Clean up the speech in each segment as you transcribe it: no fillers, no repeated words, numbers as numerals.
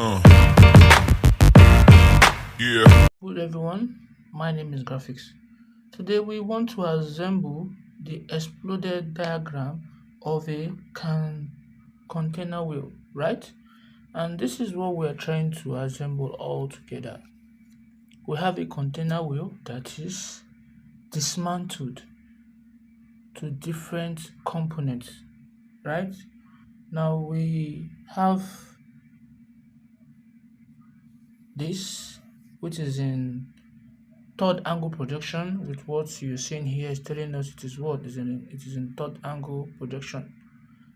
Uh, yeah. Good everyone, my name is Graphics. Today we want to assemble the exploded diagram of a container wheel, right? And this is what we're trying to assemble all together. We have a container wheel that is dismantled to different components, right? Now we have this, which is in third angle projection, with what you're seeing here is telling us it is what it is in third angle projection.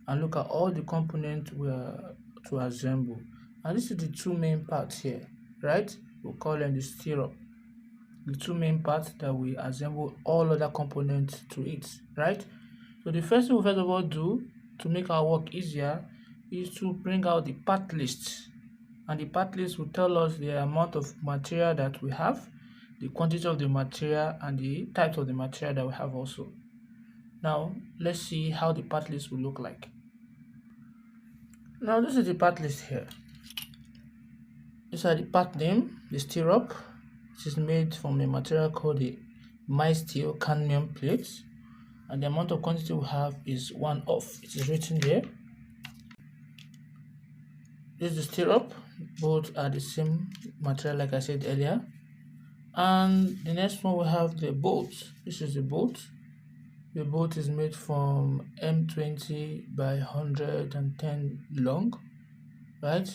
And look at all the components we are to assemble. And this is the two main parts here, right? We'll call them the stirrup. The two main parts that we assemble all other components to it, right? So the first thing we first of all do to make our work easier is to bring out the part list. And the part list will tell us the amount of material that we have, the quantity of the material, and the types of the material that we have also. Now let's see how the part list will look like. Now this is the part list here. These are the part name, the stirrup, which is made from a material called the MySteel cadmium plates, and the amount of quantity we have is 1 off. It is written here. This is the stirrup. Both are the same material like I said earlier. And the next one we have the bolt. This is the bolt. The bolt is made from M20 by 110 long, right?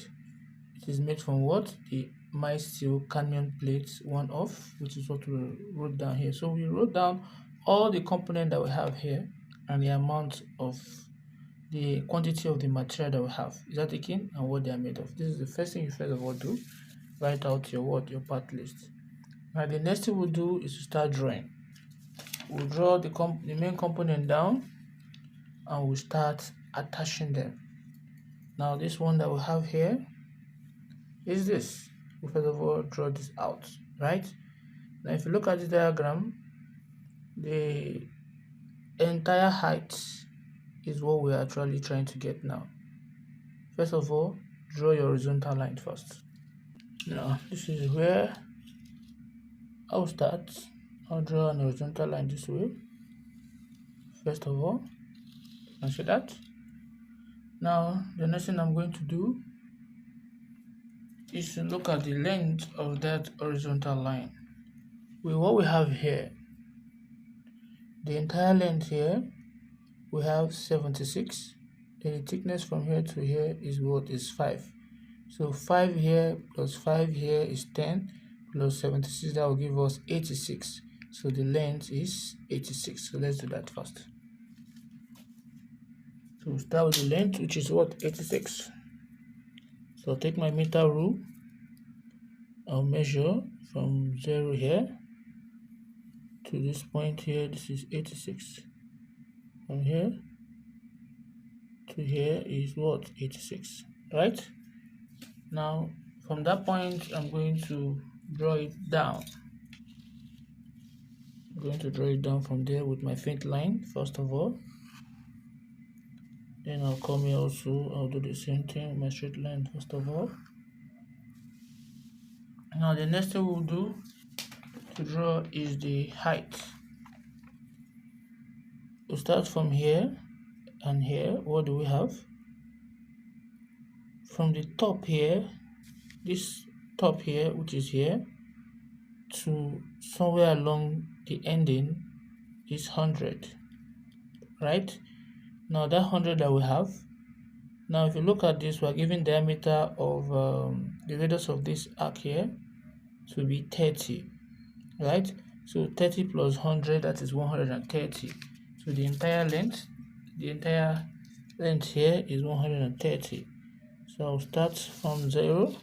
It is made from what? The MySteel cadmium plates 1 off, which is what we wrote down here. So we wrote down all the components that we have here and the amount of the quantity of the material that we have. Is that taken? And what they are made of. This is the first thing you first of all do. Write out your part list. Now the next thing we'll do is to start drawing. We'll draw the main component down and we'll start attaching them. Now this one that we have here is this. We first of all draw this out, right? Now if you look at the diagram, the entire height is what we're actually trying to get now. First of all, draw your horizontal line first. Now this is where I'll start. I'll draw an horizontal line this way. First of all, you can see that. Now the next thing I'm going to do is to look at the length of that horizontal line. With what we have here, the entire length here, we have 76. Then the thickness from here to here is what? Is 5. So 5 here plus 5 here is 10 plus 76, that will give us 86. So the length is 86. So let's do that first. So we'll start with the length, which is what? 86. So I'll take my meter rule. I'll measure from 0 here to this point here. This is 86. From here to here is what? 86, right? Now from that point I'm going to draw it down. I'm going to draw it down from there with my faint line first of all. Then I'll come here also. I'll do the same thing with my straight line first of all. Now the next thing we'll do to draw is the height. We'll start from here and here. What do we have? From the top here, this top here, which is here, to somewhere along the ending is 100, right? Now that 100 that we have, now if you look at this, we're given diameter of the radius of this arc here to be 30, right? So 30 plus 100, that is 130. So the entire length here is 130. So I'll start from 0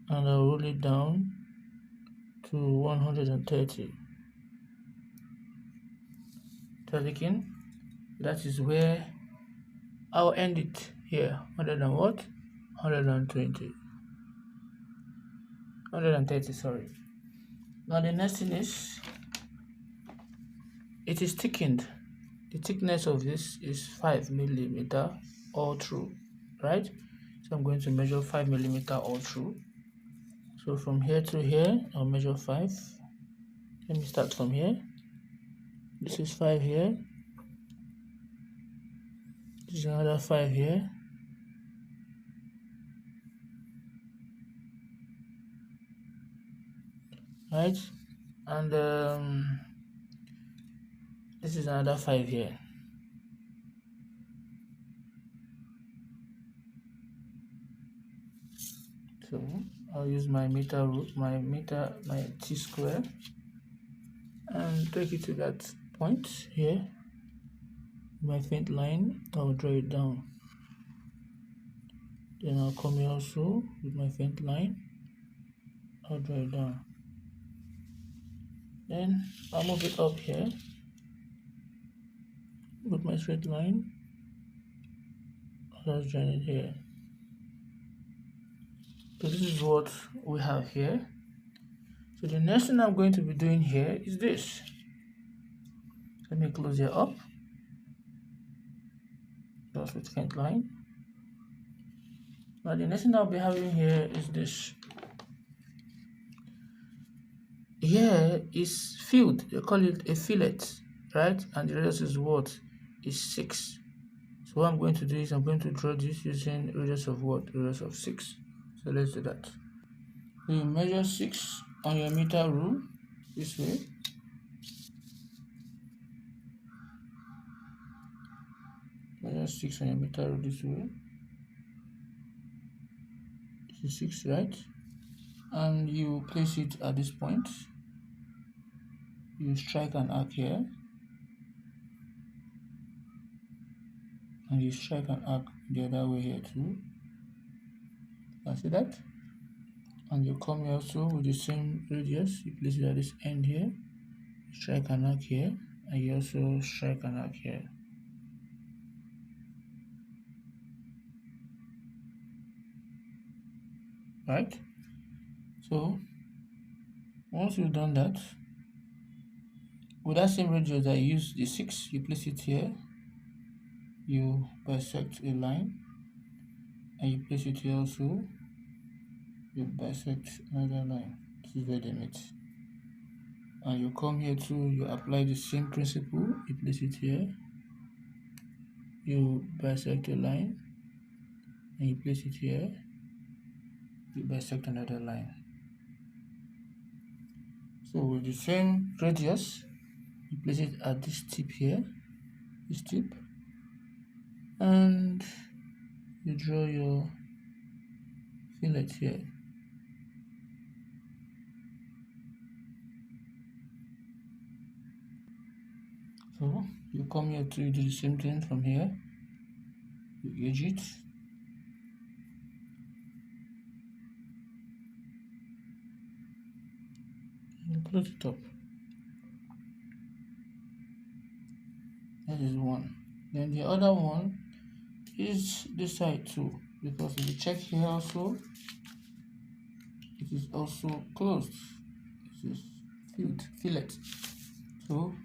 and I'll roll it down to 130. Again, that is where I'll end it here. 100 and what? 120. 130, sorry. Now the next thing is, it is thickened. The thickness of this is 5 millimeter all through, right? So I'm going to measure 5 millimeter all through. So from here to here, I'll measure 5. Let me start from here. This is 5 here. This is another 5 here. Right? And this is another 5 here. So I'll use my meter root, my t-square, and take it to that point here. My faint line, I'll draw it down. Then I'll come here also with my faint line. I'll draw it down. Then I'll move it up here with my straight line. I'll join it here. So this is what we have here. So the next thing I'm going to be doing here is this. Let me close it up. Just with faint line. Now the next thing I'll be having here is this. Here is filled. They call it a fillet, right? And the radius is what? Is 6. So what I'm going to do is I'm going to draw this using radius of what? Radius of 6. So let's do that. You measure 6 on your meter rule this way. Measure 6 on your meter rule this way. This is 6, right? And you place it at this point. You strike an arc here. And you strike an arc the other way here too. You see that? And you come here also with the same radius. You place it at this end here. Strike an arc here. And you also strike an arc here. Right? So once you've done that, with that same radius that you use the 6, you place it here. You bisect a line, and you place it here also. You bisect another line. This is where they meet. And you come here too. You apply the same principle. You place it here. You bisect a line, and you place it here. You bisect another line. So with the same radius, you place it at this tip here, this tip, and you draw your fillet here. So you come here to do the same thing from here. You edge it. And close it up. That is one. Then the other one is this side too, because if you check here also, it is also closed. This is fillet. So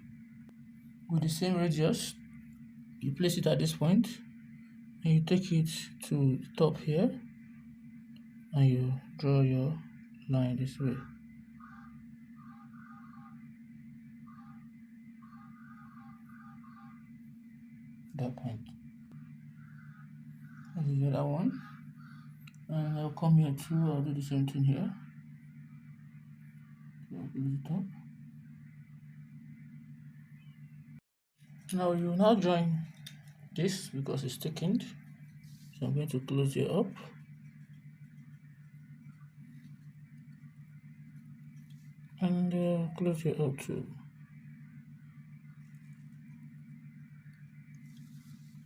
with the same radius, you place it at this point, and you take it to the top here, and you draw your line this way. That point. This is the other one. And I'll come here too, I'll do the same thing here. So I'll close it up. Now you now join this because it's thickened. So I'm going to close it up. And close it up too.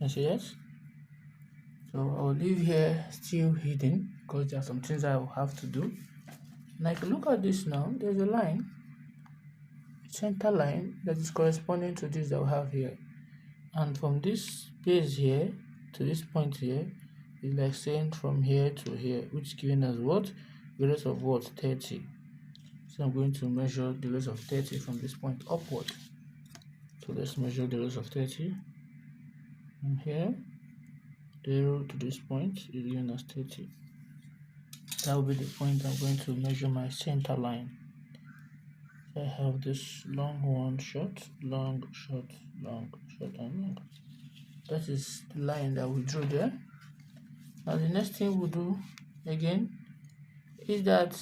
You see that? So I'll leave here still hidden because there are some things I will have to do. Now if you look at this now, there's a line, a center line that is corresponding to this that we have here. And from this base here to this point here is like saying from here to here, which is giving us what? Radius of what? 30. So I'm going to measure the radius of 30 from this point upward. So let's measure the radius of 30 from here 0 to this point is given as 30. That will be the point I'm going to measure my center line. So I have this long one, short, long, short, long, short, and long. That is the line that we drew there. Now the next thing we'll do again is that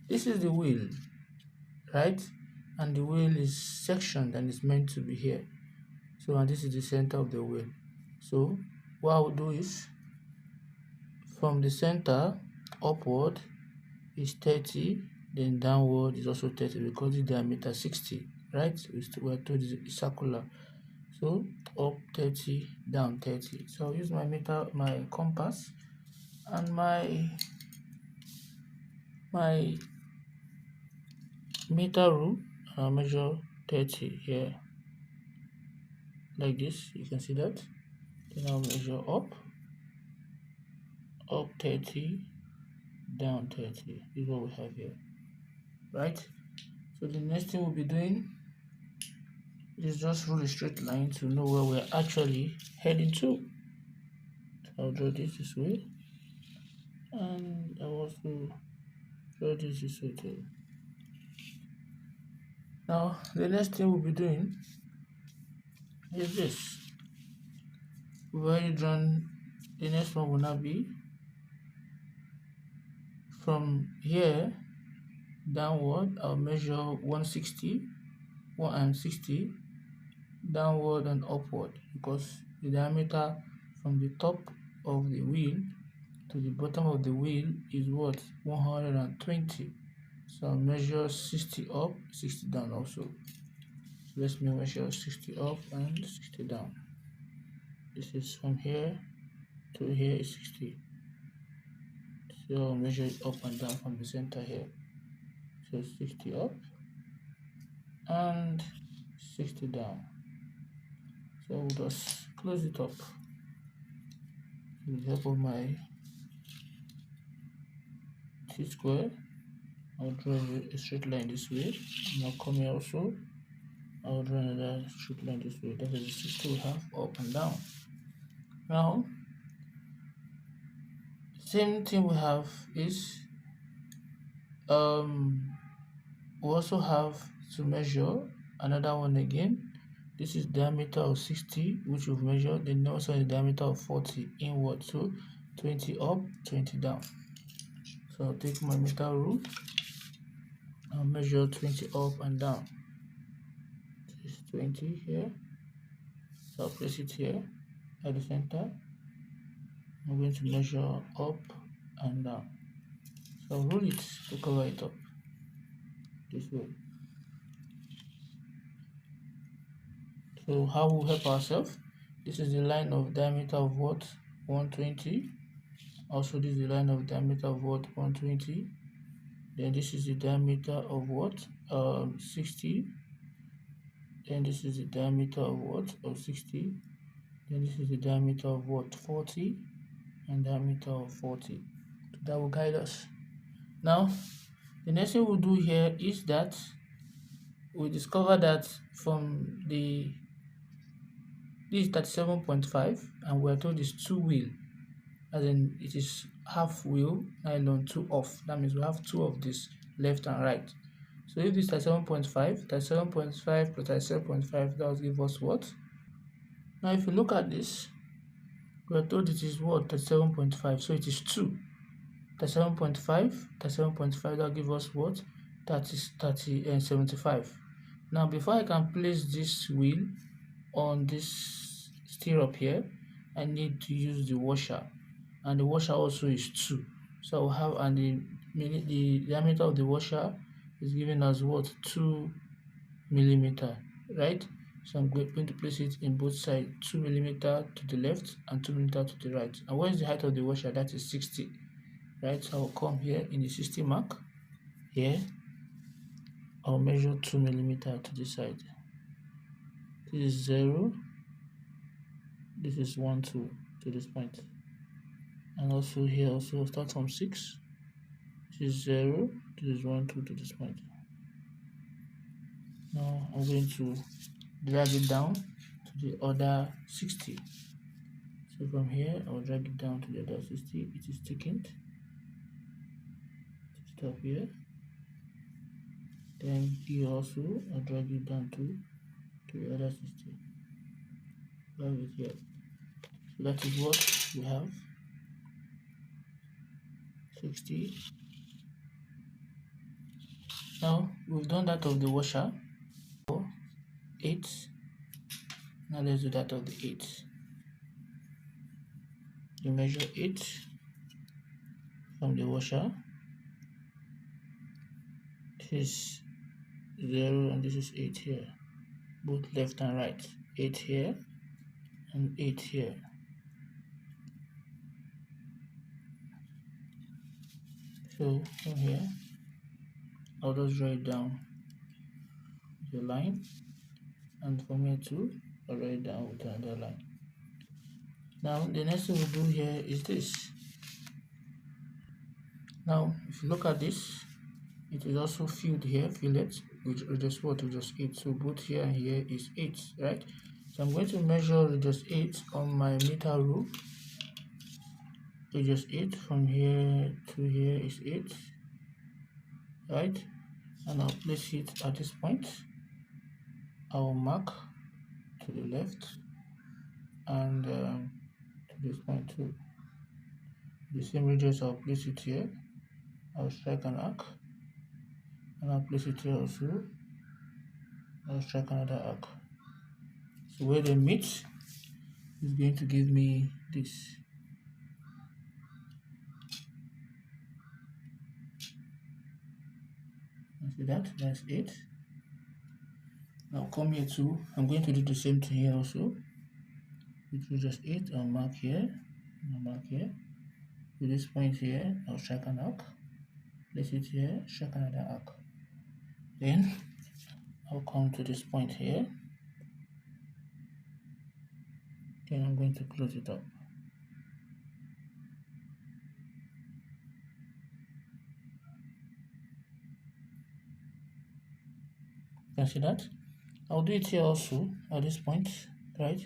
this is the wheel, right? And the wheel is sectioned and is meant to be here. So, and this is the center of the wheel. So what I will do is from the center upward is 30, then downward is also 30 because the diameter 60, right? We're told it's circular. So up 30, down 30. So I'll use my meter, my compass, and my meter rule. I'll measure 30 here, like this. You can see that. Then I'll measure up 30, down 30. This is what we have here, right? So the next thing we'll be doing is just rule a straight line to know where we're actually heading to. So I'll draw this way, and I'll also draw this way too. Now the next thing we'll be doing is this. We've already drawn. The next one will now be from here downward. I'll measure 160 downward and upward, because the diameter from the top of the wheel to the bottom of the wheel is what? 120. So I'll measure 60 up, 60 down also. So let me measure 60 up and 60 down. This is from here to here is 60. So I'll measure it up and down from the center here. So 60 up and 60 down. So we'll just close it up with the help of my T-square. I'll draw a straight line this way, and I'll come here also. I'll draw another straight line this way. That is the 60 we have up and down. Now, same thing we have is we also have to measure another one again. This is diameter of 60, which we've measured. Then also a diameter of 40 inward, so 20 up, 20 down. So I'll take my meter rule. I'll measure 20 up and down. This is 20 here. So I'll place it here at the center. I'm going to measure up and down. So I'll roll it to cover it up this way. So how we'll help ourselves? This is the line of diameter of what? 120. Also this is the line of diameter of what? 120. Then this is the diameter of what? 60. Then this is the diameter of what? Of 60. Then this is the diameter of what? 40. And diameter of 40. So that will guide us. Now the next thing we'll do here is that we discover that from this is 37.5, and we're told it's 2 wheel, as in it is half wheel nylon, 2 off. That means we have 2 of this, left and right. So if this 37.5 plus 37.5, that will give us what? Now if you look at this, we are told it is what? 37.5, so it is 2. 37.5, that will give us what? 75. Now before I can place this wheel on this stirrup here, I need to use the washer, and the washer also is 2. So I'll have, and the diameter of the washer is given as what? 2 millimeter, right? So I'm going to place it in both sides, 2 millimeter to the left and 2 millimeter to the right. And what is the height of the washer? That is 60, right? So I'll come here in the 60 mark here. I'll measure 2 millimeter to this side. This is 0. This is 1, 2 to this point. And also here, also start from 6. This is 0. This is 1, 2 to this point. Now I'm going to drag it down to the other 60. So So from here, I'll drag it down to the other 60. It is thickened. Stop here. Then here also, I'll drag it down to the other 60. Have it here. So that is what we have. 60. Now we've done that of the washer. 8. Now let's do that of the 8. You measure 8 from the washer. This is 0 and this is 8 here. Both left and right. 8 here and 8 here. So from here, I'll just draw it down with a line, and from here too, I'll draw it down with another line. Now the next thing we'll do here is this. Now if you look at this, it is also filled here, fillet, which just what? Just 8. So both here and here is 8, right? So I'm going to measure just 8 on my meter rule. Just 8 from here to here is 8, right? And I'll place it at this point. I will mark to the left and to this point too. The same radius, I'll place it here. I'll strike an arc, and I'll place it here also. I'll strike another arc. So where they meet is going to give me this. See that? That's 8. Now come here too. I'm going to do the same thing here also. It was just 8. I'll mark here. I'll mark here. With this point here, I'll strike an arc. Place it here. Strike another arc. Then I'll come to this point here. Then I'm going to close it up. You can see that? I'll do it here also at this point, right?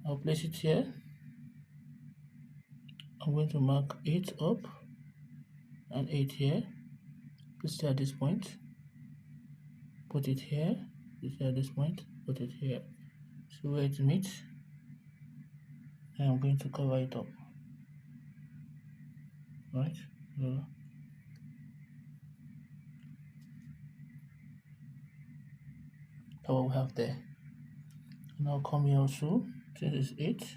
I'll place it here. I'm going to mark 8 up and 8 here. Place it at this point. Put it here. Place it at this point. Put it here. So where it meets, I'm going to cover it up. Right? So that's what we have there. And I'll come here also. Since it's 8,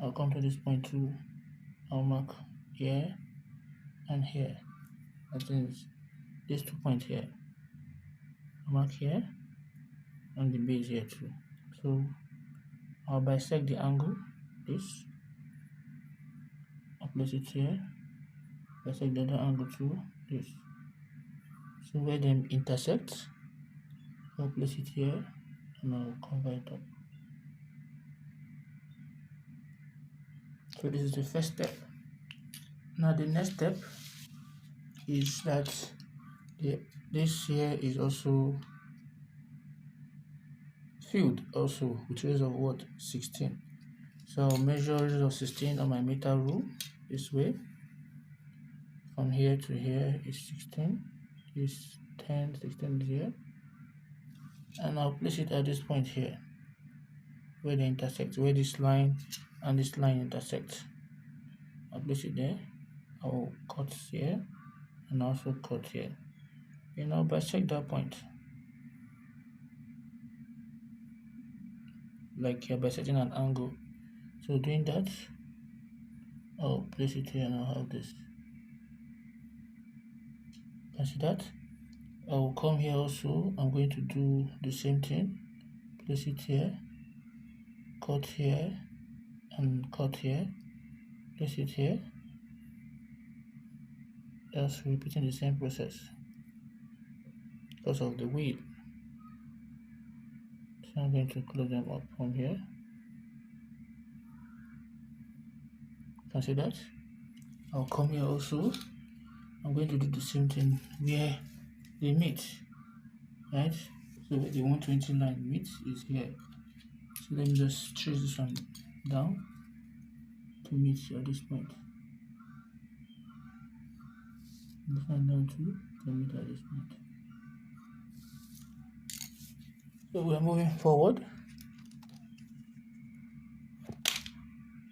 I'll come to this point too. I'll mark here and here. That is these 2 points here. I'll mark here and the base here too. So I'll bisect the angle, this. I'll place it here. Bisect the other angle too, this. So where they intersect, I'll place it here and I'll cover it up. So this is the first step. Now the next step is that this here is also filled also with radius of what? 16. So I'll measure radius of 16 on my meter rule this way. From here to here is 16. Is 10, 16 is here. And I'll place it at this point here, where they intersect, where this line and this line intersect. I'll place it there. I'll cut here and also cut here. Then I'll bisect that point, like you're bisecting an angle. So doing that, I'll place it here and I'll have this. Can see that? I will come here also. I'm going to do the same thing. Place it here, cut here, and cut here. Place it here. Just repeating the same process because of the wheel. So I'm going to close them up from here. Can see that? I'll come here also. I'm going to do the same thing where they meet, right? So the 120 line meets is here. So let me just trace this one down to meet at this point. This one down to meet at this point. So we are moving forward.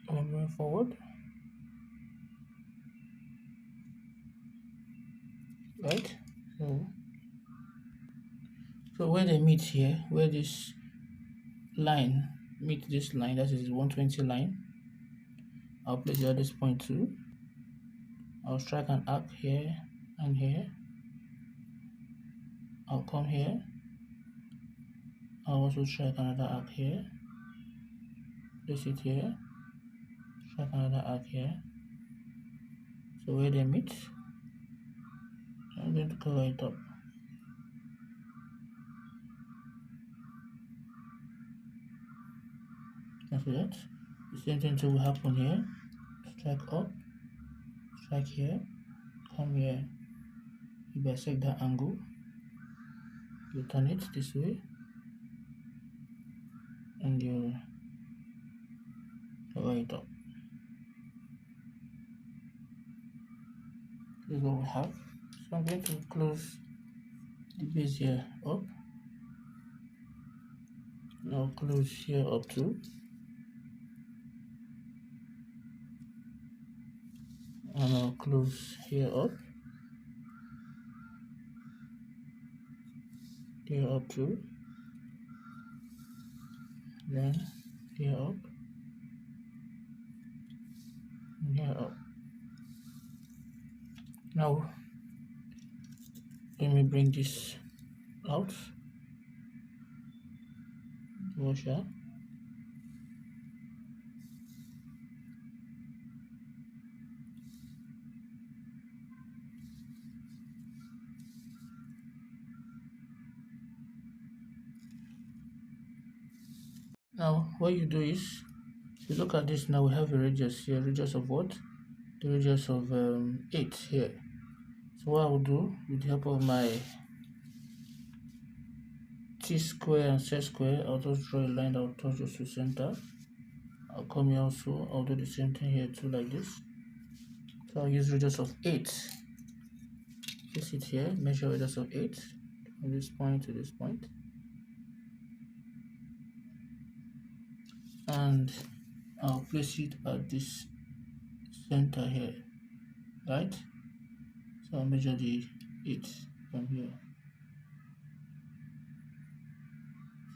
We're moving forward. Right? So where they meet here, where this line meet this line, that is 120 line, I'll place it at this point too. I'll strike an arc here and here. I'll come here. I'll also strike another arc here. Place it here. Strike another arc here. So where they meet, I'm going to cover it up. After that, the same thing will happen here. Strike up, strike here, come here. You bisect that angle. You turn it this way, and you cover it up. This is what we have. So I'm going to close the base here up. Now close here up too. And I'll close here up. Here up too. Then here up. And here up. Now let me bring this out. Washer. Now what you do is, if you look at this now, we have a radius here. Radius of what? The radius of 8 here. So what I will do, with the help of my t-square and set-square, I'll just draw a line that will touch those to center. I'll come here also, I'll do the same thing here too, like this. So I'll use radius of 8. Place it here, measure radius of 8 from this point to this point. And I'll place it at this center here, right? So I'll measure the 8 from here.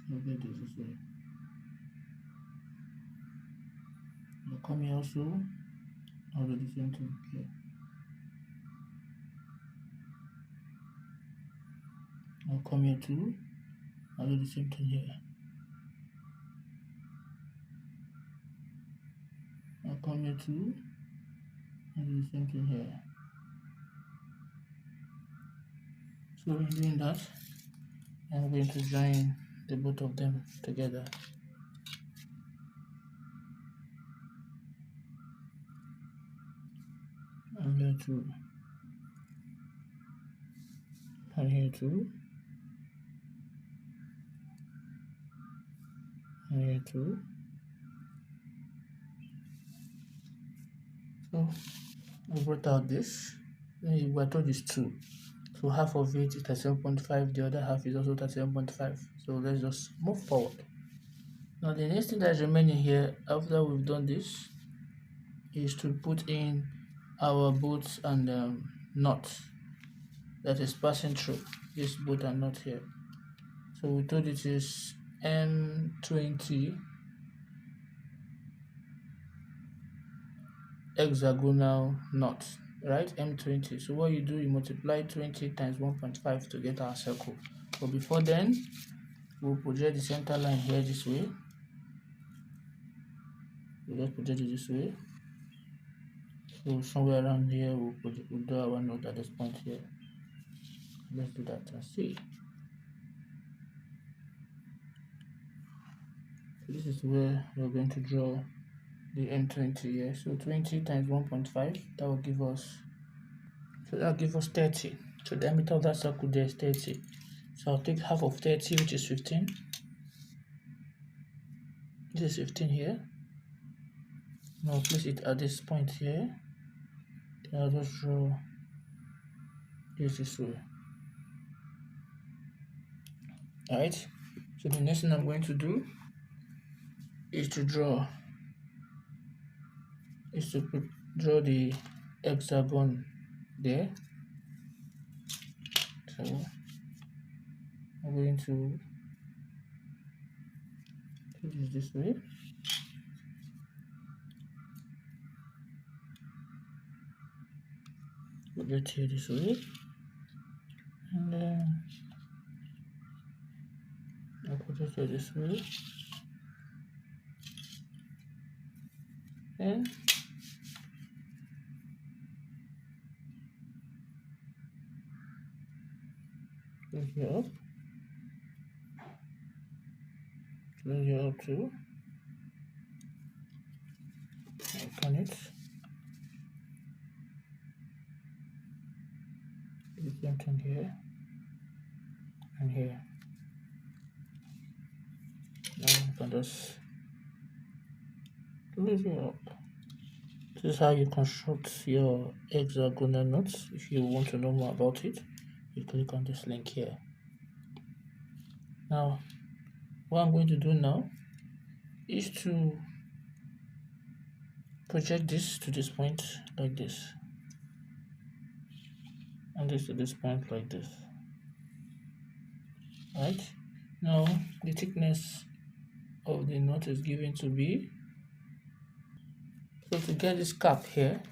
So I'll get this way. I'll come here also, I'll do the same thing here. I'll come here too, I'll do the same thing here. I'll come here too, I'll do the same thing here. So in doing that, I'm going to join the both of them together. I'm going to come here too, and here too. So I brought out this. I told this 2. So half of it is 37.5, the other half is also 37.5. So let's just move forward. Now the next thing that is remaining here after we've done this is to put in our bolts and nuts that is passing through this bolt and nut here. So we told it is M20 hexagonal nut, right? M20. So what you do, you multiply 20 times 1.5 to get our circle. But before then, we'll project the center line here this way. We'll just project it this way. So somewhere around here, we'll do our node at this point here. Let's do that and see. So this is where we're going to draw the M20 here. So 20 times 1.5, that will give us, so that will give us 30. So the diameter of that circle there is 30. So I'll take half of 30, which is 15. This is 15 here. Now place it at this point here. Then I'll just draw this way. Alright, so the next thing I'm going to do is to draw the hexagon there. So I'm going to do this way. Put it here this way, and then I'll put it here this way, and close here up, close here up too. Open it. Do the same thing here and here. Now you can just close it up. This is how you construct your hexagonal nuts. If you want to know more about it, you click on this link here. Now, what I'm going to do now is to project this to this point like this, and this to this point like this. Right? Now, the thickness of the nut is given to be, so to get this cap here,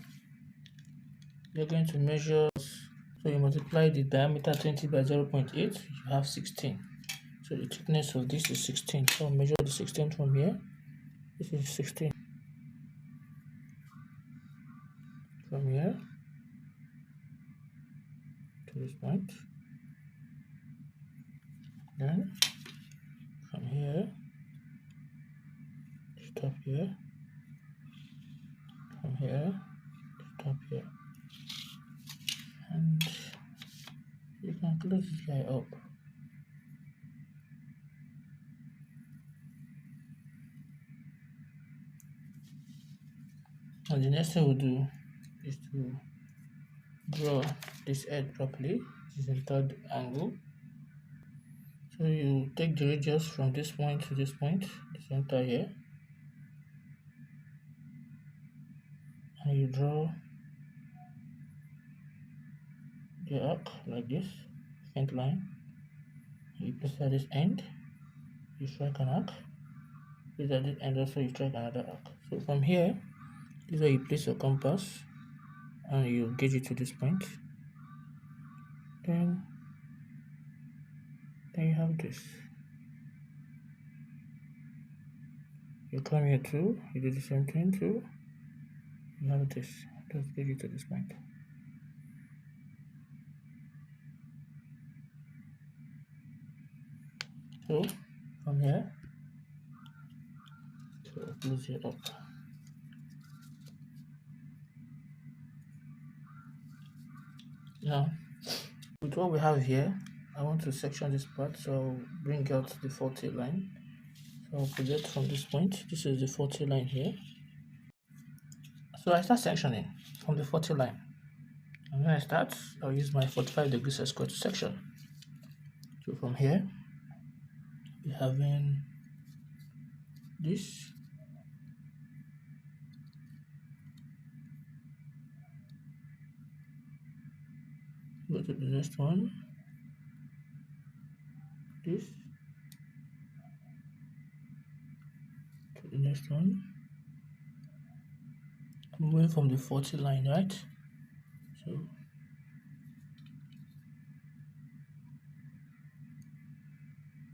you're going to measure, so you multiply the diameter 20 by 0.8, you have 16. So the thickness of this is 16. So I'll measure the 16 from here. This is 16. From here to this point. Then from here, stop here. From here, stop here. And you can close this guy up. And the next thing we'll do is to draw this head properly. This is in third angle. So you take the radius from this point to this point, the center here, and you draw the arc like this, faint line. You place at this end, you strike an arc. Place at this end also, you strike another arc. So from here, this is where you place your compass, and you gauge it to this point. Then you have this. You come here too, you do the same thing too. You have this. Just gauge it to this point. So from here, so close it up. Now, with what we have here, I want to section this part, so I'll bring out the 40 line. So I'll project from this point. This is the 40 line here. So I start sectioning from the 40 line. And when I start, I'll use my 45 degrees square to section. So from here, we're having this. Go to the next one. This. To the next one. I'm going from the 40 line, right? So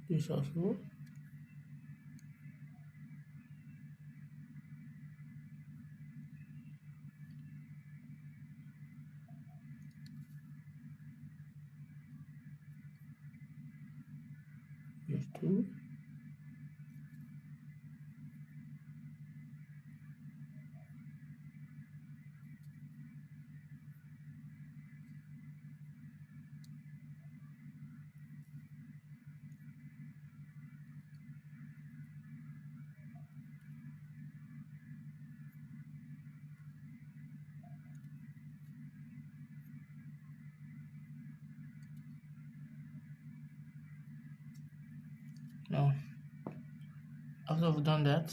this also. These two. Now, after we've done that,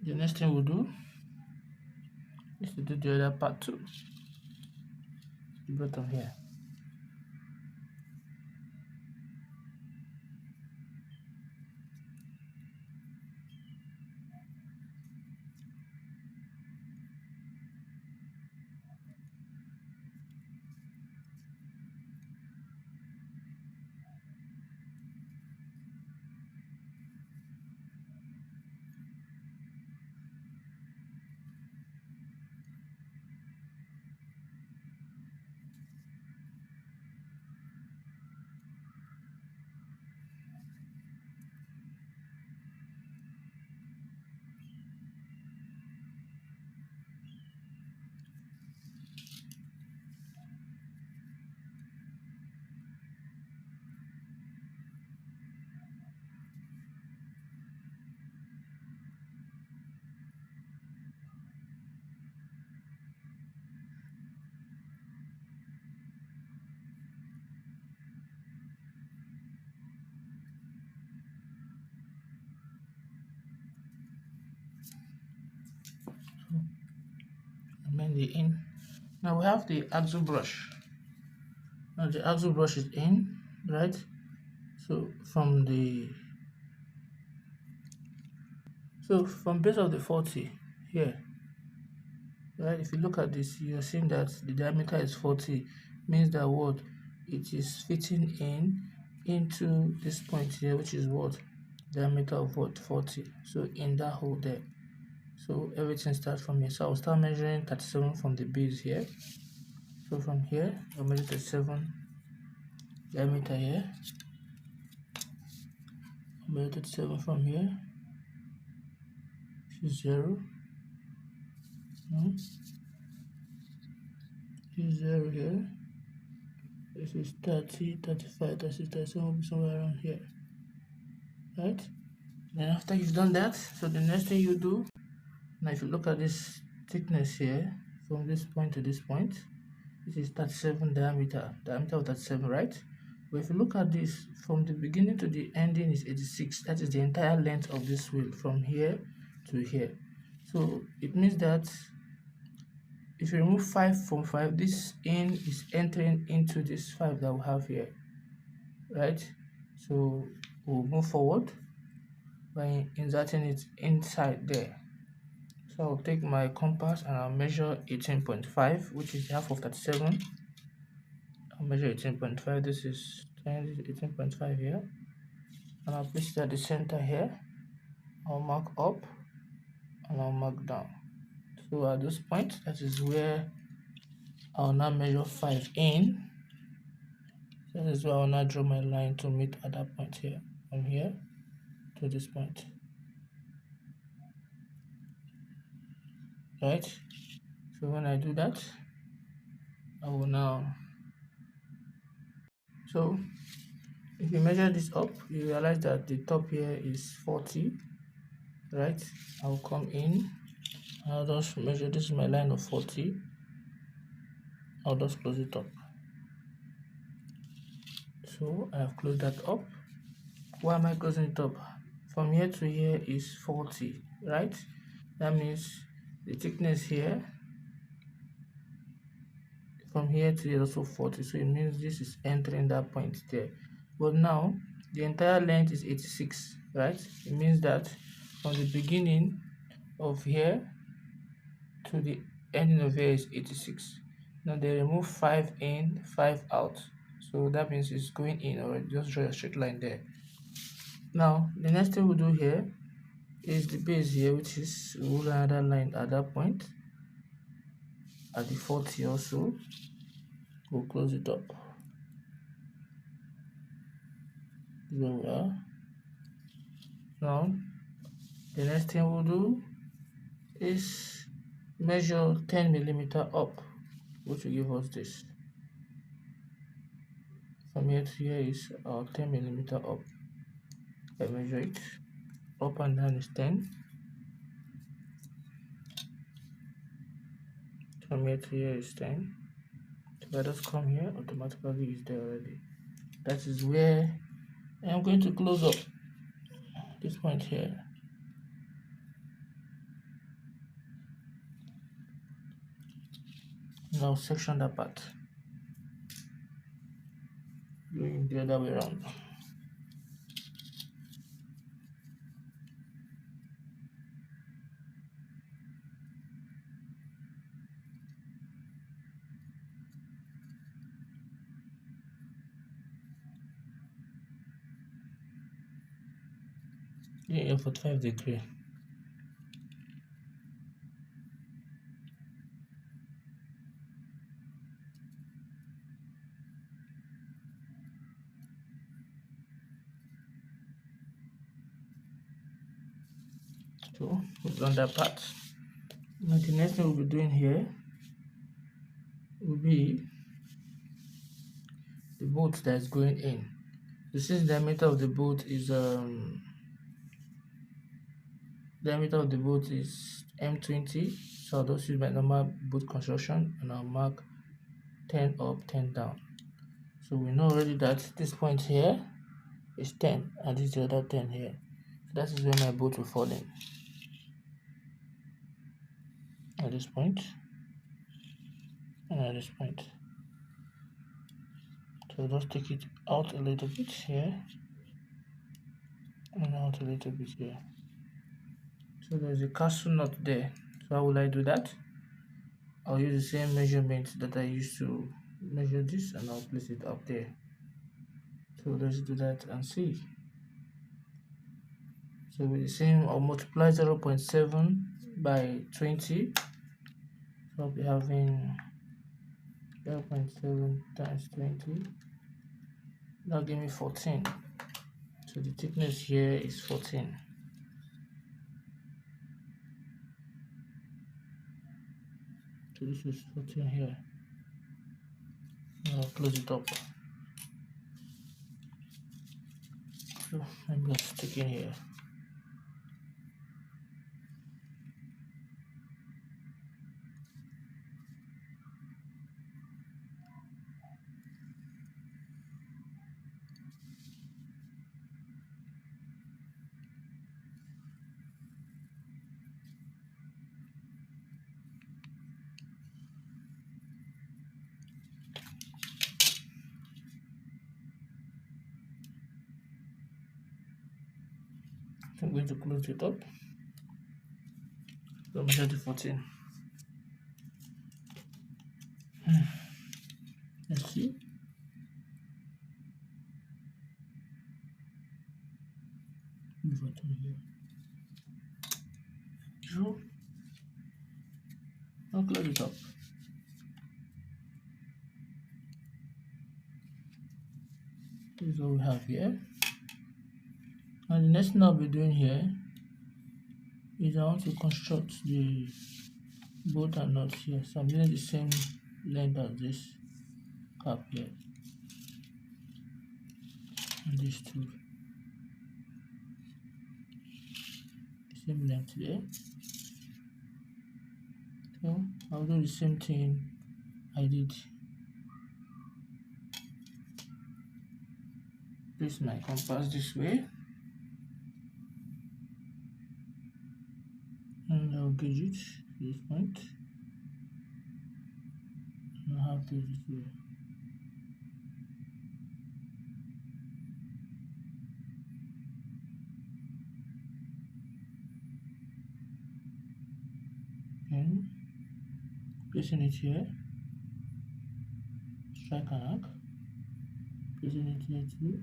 the next thing we'll do is to do the other part too, the bottom here. And then the in. Now we have the axle brush. Now the axle brush is in, right? So from base of the 40 here, right? If you look at this, you're seeing that the diameter is 40, means that what it is fitting into this point here, which is what diameter of what 40. So in that hole there. So everything starts from here. So I'll start measuring 37 from the base here. So from here, I'll measure 37 diameter here. I'll measure 37 from here. This is 0. This is 0 here. This is 30, 35, 36, 37 will be somewhere around here. Right? Then after you've done that, so the next thing you do, now if you look at this thickness here, from this point to this point, this is 37 diameter of 37, right? But if you look at this, from the beginning to the ending is 86. That is the entire length of this wheel from here to here. So it means that if you remove 5 from 5, this in is entering into this 5 that we have here, right? So we'll move forward by inserting it inside there. So I'll take my compass and I'll measure 18.5, which is half of 37. I'll measure 18.5. This is 18.5 here, and I'll place it at the center here. I'll mark up and I'll mark down. So at this point, that is where I'll now measure 5 in. That is where I'll now draw my line to meet at that point here, from here to this point. Right? So when I do that, I will now. So if you measure this up, you realize that the top here is 40, right? I'll come in, I'll just measure, this is my line of 40. I'll just close it up. So I have closed that up. Why am I closing it up? From here to here is 40, right? That means the thickness here from here to here is also 40. So it means this is entering that point there. But now the entire length is 86, right? It means that from the beginning of here to the ending of here is 86. Now they remove 5 in, 5 out. So that means it's going in already. Just draw a straight line there. Now the next thing we'll do here is the base here, which is we'll draw another line at that point at the 40 also. We'll close it up. There we are. Now the next thing we'll do is measure 10 millimeter up, which will give us this. From here to here is 10 millimeter up. I measure it. Up and down is 10. From here to here is 10. So I just come here, automatically is there already. That is where I'm going to close up this point here. Now section that part, doing the other way around. Yeah, 45 degree. So we've done that part. Now the next thing we'll be doing here will be the bolt that's going in. So since the diameter of the bolt is M20, so I'll just use my normal bolt construction and I'll mark 10 up, 10 down. So we know already that this point here is 10 and this is the other 10 here. So that is where my bolt will fall in. At this point and at this point. So just take it out a little bit here and out a little bit here. So there's a castle nut there. So how will I do that? I'll use the same measurement that I used to measure this and I'll place it up there. So let's do that and see. So with the same, I'll multiply 0.7 by 20. So I'll be having 0.7 times 20. That'll give me 14. So the thickness here is 14. So this is 14 here. I'll close it up. So I'm just sticking here. I'm going to close it up. So measure the 14. Let's see. The 14 here. So I'll close it up. This is what we have here. And the next thing I'll be doing here is I want to construct the bolt and nuts here. So I'm using the same length as this cap here. And these two. The same length there. So I'll do the same thing I did. Place my compass this way. And I'll gauge it to this point. And I'll have this way. Then placing it here, strike an arc, placing it here too,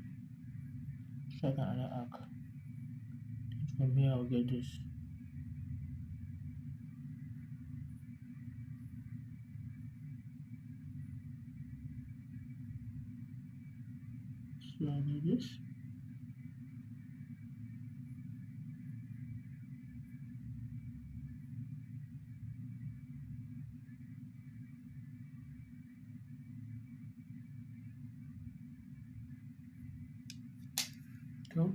strike another arc. And from here I'll get this. So I'll do this. Go.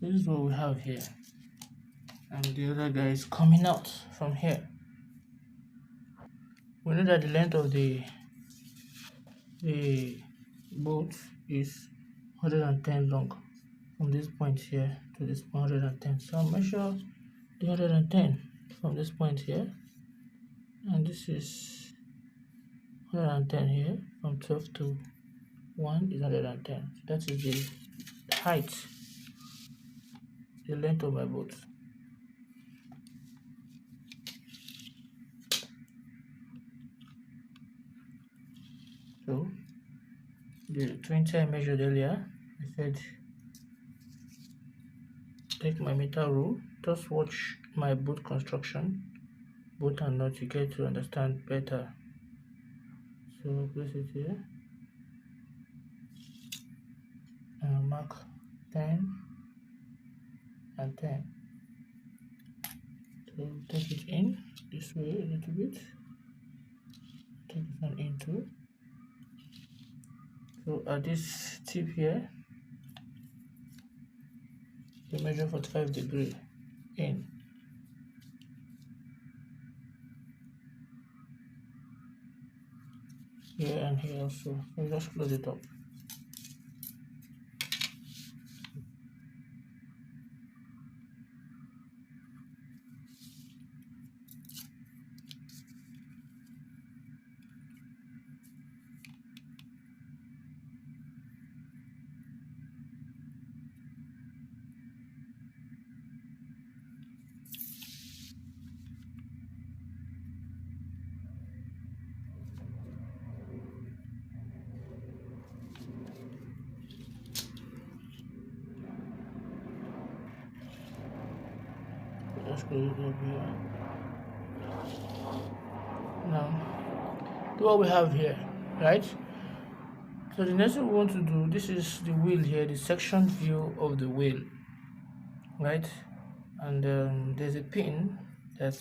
This is what we have here, and the other guy is coming out from here. We know that the length of the bolt is 110 long from this point here to this 110. So I'll measure the 110 from this point here, and this is 110 here. From 12 to 1 is 110. So that is the height, the length of my bolt. So the 20 I measured earlier, I said take my meter rule, just watch my bolt construction, bolt and nut, you get to understand better. So place it here and mark 10 and 10. So take it in this way a little bit, take this one in too. So at this tip here, you measure 45 degrees in. Here and here also. So just close it up. Just close it up here. Now, what we have here, right? So the next thing we want to do, this is the wheel here, the section view of the wheel, right? And there's a pin that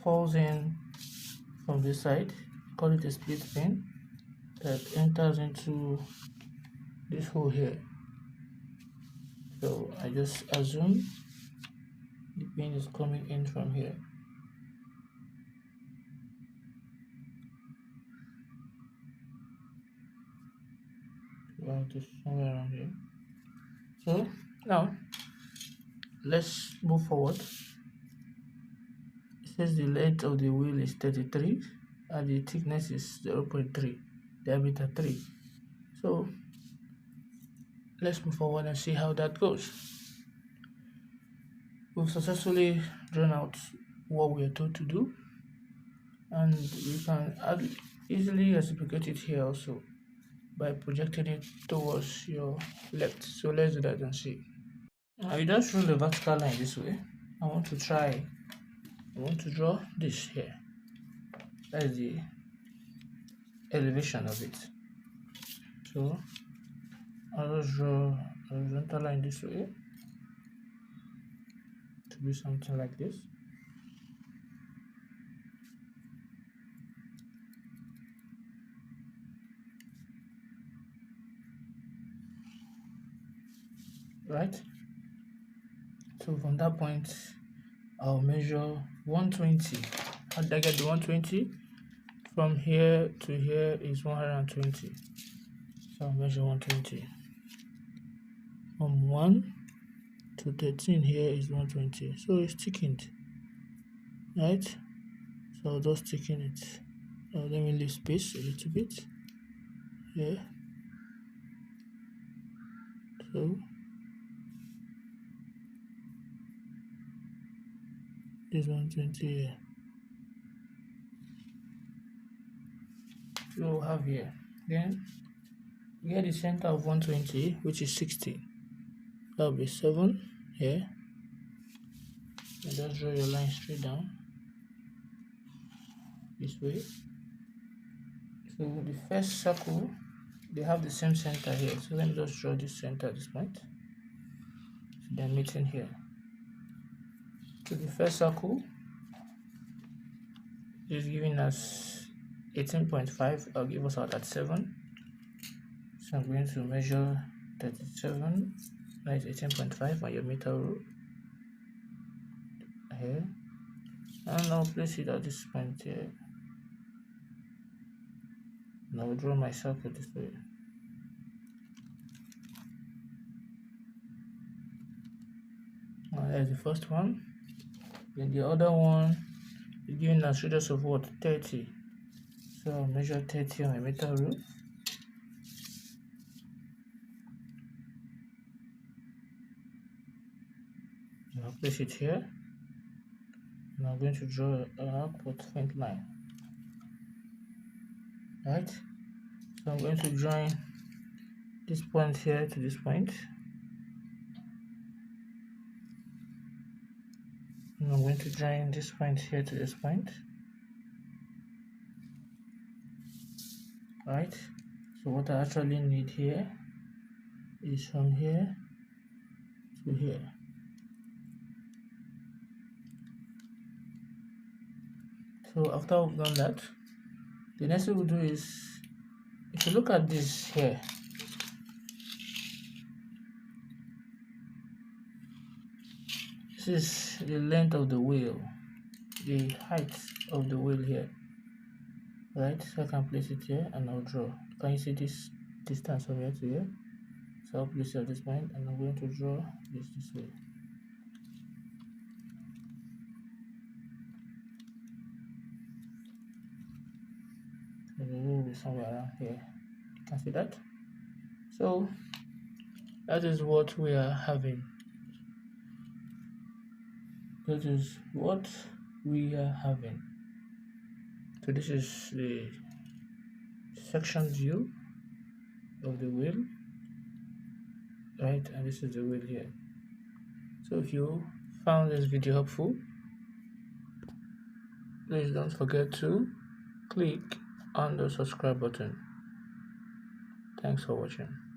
falls in from this side, call it a split pin, that enters into this hole here. So I just assume the pin is coming in from here. About this somewhere around here. So now let's move forward. It says the length of the wheel is 33 and the thickness is 0.3, diameter 3. So let's move forward and see how that goes. We've successfully drawn out what we are told to do, and we can easily reciprocate it here also by projecting it towards your left. So let's do that and see. Now you just rule the vertical line this way. I want to draw this here. That is the elevation of it. So I'll just draw a horizontal line this way to be something like this. Right? So from that point, I'll measure 120. How did I get the 120? From here to here is 120. So I'll measure 120. From 1 to 13 here is 120. So it's thickened, right? So I'll just thicken it. Now let me leave space a little bit here. So this 120 here. So we'll have here. Then we get the center of 120, which is 60. That'll be 7 here. And just draw your line straight down this way. So the first circle, they have the same center here. So let me just draw this center at this point. So they're meeting here. So the first circle is giving us 18.5. I'll give us out at 7. So I'm going to measure 37 Right, 18.5 on your meter rule here, and I'll place it at this point here. And I'll draw my circle this way. There's the first one. Then the other one is giving us radius of what? 30. So I'll measure 30 on my meter rule. And I'll place it here. And I'm going to draw an output faint line. Right? So I'm going to join this point here to this point. And I'm going to join this point here to this point. Right? So what I actually need here is from here to here. So after we've done that, the next thing we'll do is, if you look at this here, this is the length of the wheel, the height of the wheel here. Right, so I can place it here and I'll draw. Can you see this distance from here to here? So I'll place it at this point and I'm going to draw this way. So the wheel will be somewhere around here. You can see that. So that is what we are having. That is what we are having. So this is the section view of the wheel, right? And this is the wheel here. So if you found this video helpful, please don't forget to click on the subscribe button. Thanks for watching.